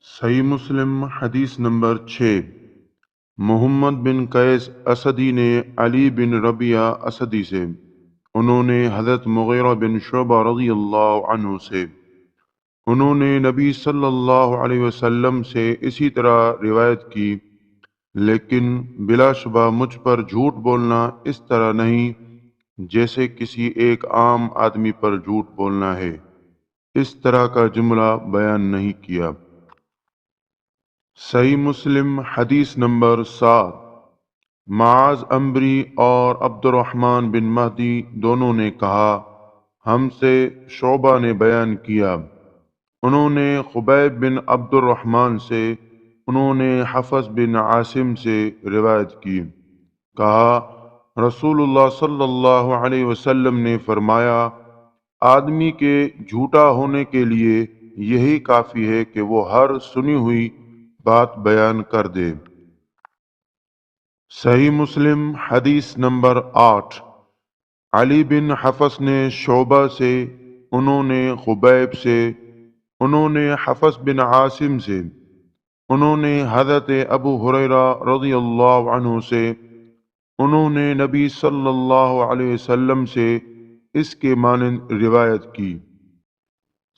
صحیح مسلم حدیث نمبر 6۔ محمد بن قیس اسدی نے علی بن ربیعہ اسدی سے، انہوں نے حضرت مغیرہ بن شعبہ رضی اللہ عنہ سے، انہوں نے نبی صلی اللہ علیہ وسلم سے اسی طرح روایت کی، لیکن بلا شبہ مجھ پر جھوٹ بولنا اس طرح نہیں جیسے کسی ایک عام آدمی پر جھوٹ بولنا ہے، اس طرح کا جملہ بیان نہیں کیا۔ صحیح مسلم حدیث نمبر 7۔ معاذ عنبری اور عبد الرحمن بن مہدی دونوں نے کہا، ہم سے شعبہ نے بیان کیا، انہوں نے خبیب بن عبد الرحمن سے، انہوں نے حفص بن عاصم سے روایت کی، کہا رسول اللہ صلی اللہ علیہ وسلم نے فرمایا، آدمی کے جھوٹا ہونے کے لیے یہی کافی ہے کہ وہ ہر سنی ہوئی بات بیان کر دے۔ صحیح مسلم حدیث نمبر 8۔ علی بن حفص نے شعبہ سے، انہوں نے خبیب سے، انہوں نے حفص بن عاصم سے، انہوں نے حضرت ابو ہریرہ رضی اللہ عنہ سے، انہوں نے نبی صلی اللہ علیہ وسلم سے اس کے مانند روایت کی۔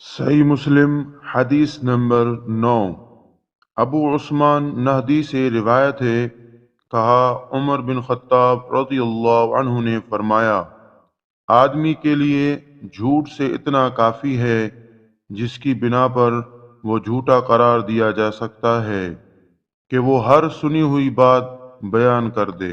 صحیح مسلم حدیث نمبر 9۔ ابو عثمان نہدی سے روایت ہے، کہا عمر بن خطاب رضی اللہ عنہ نے فرمایا، آدمی کے لیے جھوٹ سے اتنا کافی ہے جس کی بنا پر وہ جھوٹا قرار دیا جا سکتا ہے کہ وہ ہر سنی ہوئی بات بیان کر دے۔